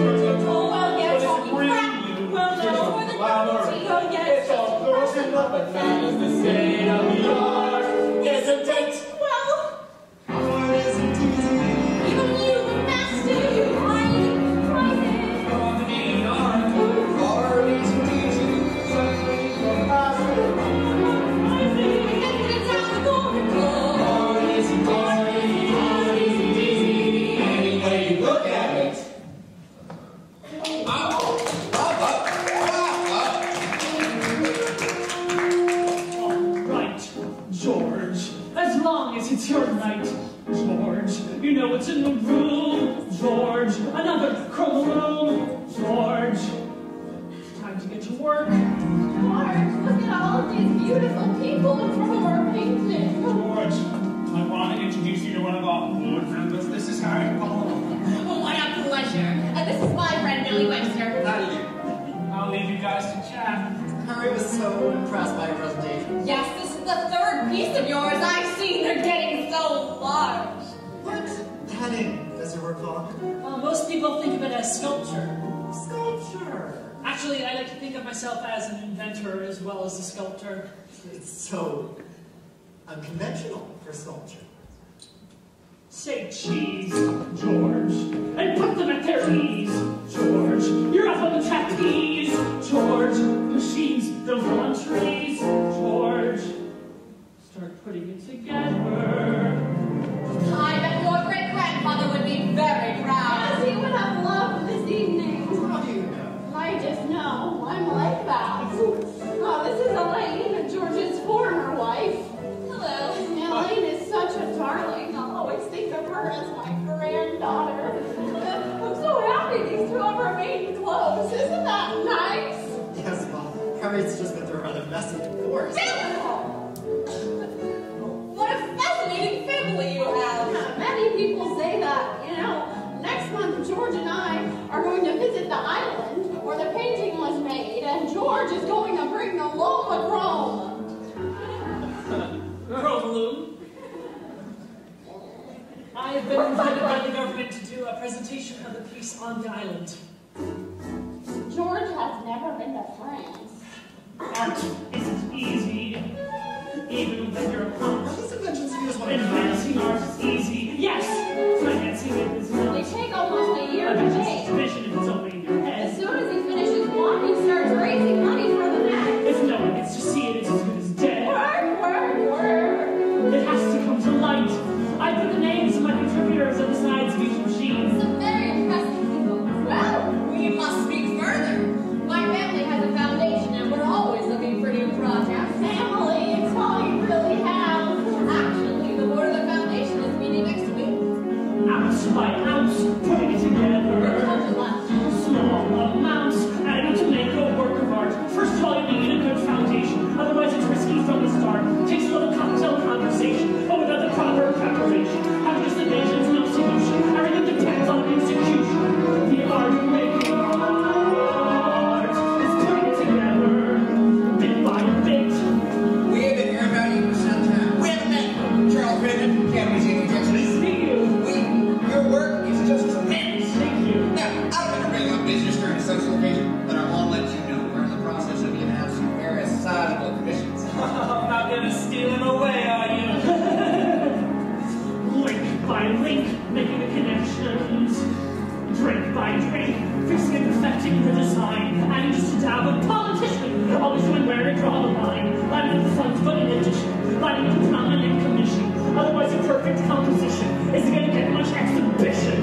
Oh, well, yeah, talking crap. Well, no, for the quality. Oh, yes. It's all girls and love, but that is the state of the art, isn't it? Well, art isn't easy. Even you, the master, you find it. Art isn't easy. Art isn't easy. The master. It's down the corridor. Art isn't easy. Art isn't easy. Any way you look at it. George, as long as it's your night, George, you know what's in the room, George, another chrome room, George, time to get to work. George, look at all of these beautiful people in front of our painting. George, I want to introduce you to one of our board members. This is Harriet. Oh, what a pleasure. And this is my friend Billy Webster. I'll leave you guys to chat. Harry was so impressed by your presentation. Yes, this is the third piece of yours I've seen. They're getting so large. What heading does your work fall under? Most people think of it as sculpture. Sculpture. Actually, I like to think of myself as an inventor as well as a sculptor. It's so unconventional for sculpture. Say cheese, George, and put them at their ease, George. You're up on the trapeze, George. Machines don't grow on trees, George. Start putting it together. I bet your great-grandfather would be very proud. Yes, he would have loved this evening. How do you know? I just know. I'm like that. Oh, this is Elaine, George's former wife. Hello. Elaine is such a darling. I'll always think of her as my granddaughter. I'm so happy these two have remained close. Isn't that nice? Yes, well, Harry's just been through a rather messy divorce. What a fascinating family you have. Many people say that, you know, next month George and I are going to visit the island where the painting was made, and George is going to bring the Loeb Chrome. Chrome. I have been invited by the government to do a presentation of the piece on the island. George has never been to France. Art isn't easy, even when you're a punk. These inventions use one Advancing art is easy. Yes, financing it is not. They take almost a year to It's make. vision if it's only in your As head. soon as he finishes one, he starts raising money for the next. If no one gets to see it, it's as good as dead. Word. It has to come to light. I put the names of my contributors on the sides of each machine. Some very impressive people. Well, we must speak further. My family has a foundation, and we're always looking for new projects. Family, it's all you really have. Actually, the board of the foundation is meeting next week. Ounce by ounce, putting it together. Small amounts, adding to make a work of art. First of all, you need a good foundation. Otherwise, it's risky from the start. Takes a little cocktail conversation, but without the proper preparation. Having just the vision's no solution. Everything depends on execution. The art of making art is putting it together, bit by bit. We have been hearing about you for some time. We haven't met Charles Griffin, Academy Senior Texas. See you. Your work is just tremendous. Thank you. Now, I don't want to bring up business during a social occasion, but I want to let you know we're in the process of giving out some very sizable commissions. I'm not gonna steal him away, are you? Link by link, making the connections. Drink by drink, fixing and perfecting the design. Adding just a dab of politician. Always knowing where to draw the line. Lining up the funds, but in addition, lining up the prominent commission. Otherwise, a perfect composition isn't gonna get much exhibition.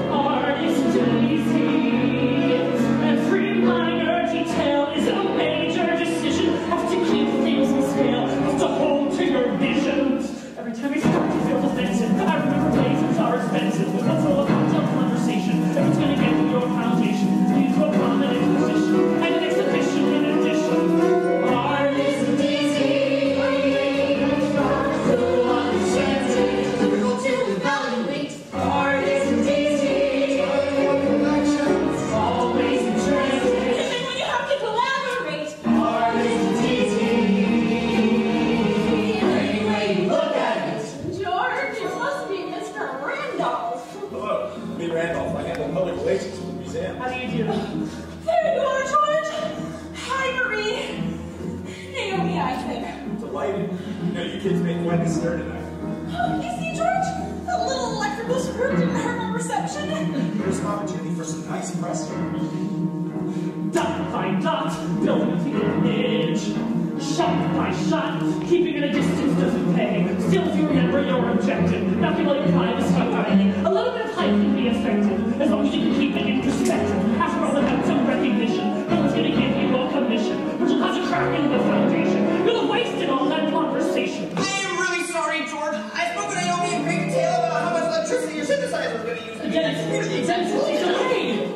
Art is easy. Every minor detail is a major decision. Have to keep things in scale. Have to hold to your visions. Every time you start to feel defensive, I remember blazons are expensive. Let's roll a cocktail conversation. If it's gonna get to your foundation, lead to a prominent position. And an exhibition in addition. Art isn't easy. Try to understand it. Difficult to evaluate. Art isn't easy. How do you do? There you are, George. Hi, Marie. Naomi, I think. Delighted. You know, you kids make quite the stir tonight. Oh, you see, George? The little electrical screw didn't hurt my reception. Here's an opportunity for some nice press. Dot by dot, building the image. Shot by shot, keeping at a distance doesn't pay. Still, if you remember your objective, nothing like private suffering. A little bit of hype can be effective, as long as you can keep it in perspective. After all, without some recognition, no one's gonna give you a commission, which will cause a crack in the foundation. You'll have wasted all that conversation. I am really sorry, George. I spoke with Naomi in great detail about how much electricity your synthesizer was going to use. Dennis, it's okay.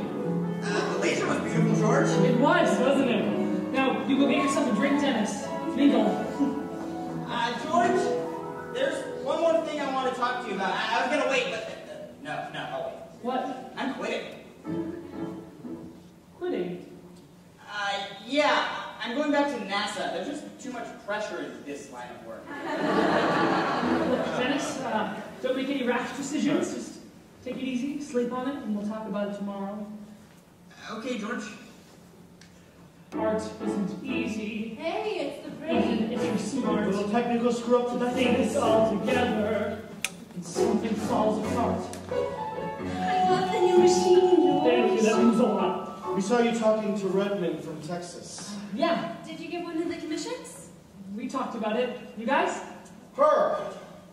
The laser was beautiful, George. It was, wasn't it? Now, you go get yourself a drink, Dennis. Legal. George, there's one more thing I want to talk to you about. I was going to wait, but... no, I'll wait. What? I'm quitting. Quitting? Yeah. I'm going back to NASA. There's just too much pressure in this line of work. Dennis, don't make any rash decisions. Just take it easy, sleep on it, and we'll talk about it tomorrow. Okay, George. Art isn't easy. Hey, it's the Even brain. if you're smart, A little technical screw up tonight. think this all together, and something falls apart. I love the new machine, George. Thank you, that means a lot. We saw you talking to Redmond from Texas. Yeah, Did you get one of the commissions? we talked about it. You guys? Her.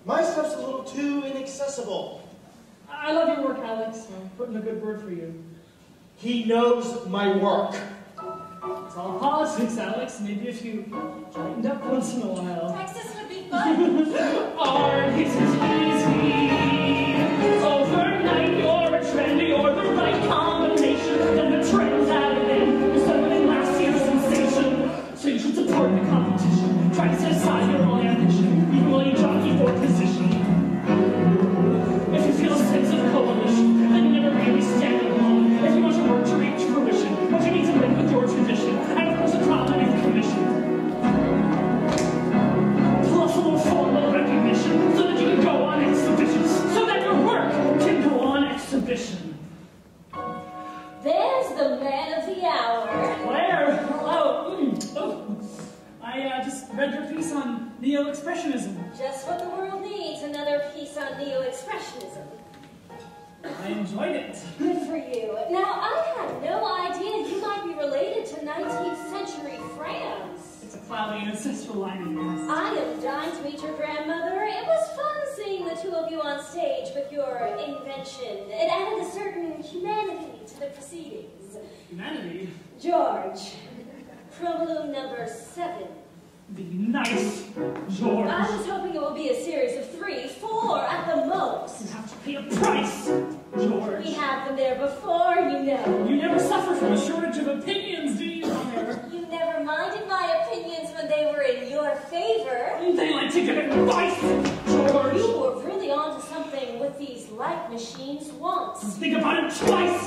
My stuff's a little too inaccessible. I love your work, Alex. I'm putting a good word for you. He knows my work. It's all politics, Alex. Maybe if you tightened up once in a while. Texas would be fun. Art isn't easy. Overnight, you're a trend. You're the right combination. Then the trend's out of it. You're settling last year's sensation. So you should support the competition. Try to set aside your own ambition, even while you jockey for position. If you feel a sense of coalition, then you never really stand alone. If you want your work to reach fruition, what you need to live with your tradition, and of course a prominent commission. Plus a little formal recognition, so that you can go on exhibitions, so that your work can go on exhibition. There's the man of the hour. Blair, hello. I just read your piece on neo-expressionism. Just what the world needs, another piece on neo-expressionism. I enjoyed it. Good for you. Now, I had no idea you might be related to 19th century France. It's a cloudy ancestral line in yours. I am dying to meet your grandmother. It was fun seeing the two of you on stage with your invention. It added a certain humanity to the proceedings. Humanity? George, problem number 7. Be nice, George. I was hoping it would be a series of 3, 4 at the most. You have to pay a price, George. We had them there before, you know. You never suffer from a shortage of opinions, do you, Honor? You never minded my opinions when they were in your favor. They like to give advice, George. You were really onto something with these light machines once. Think about it twice,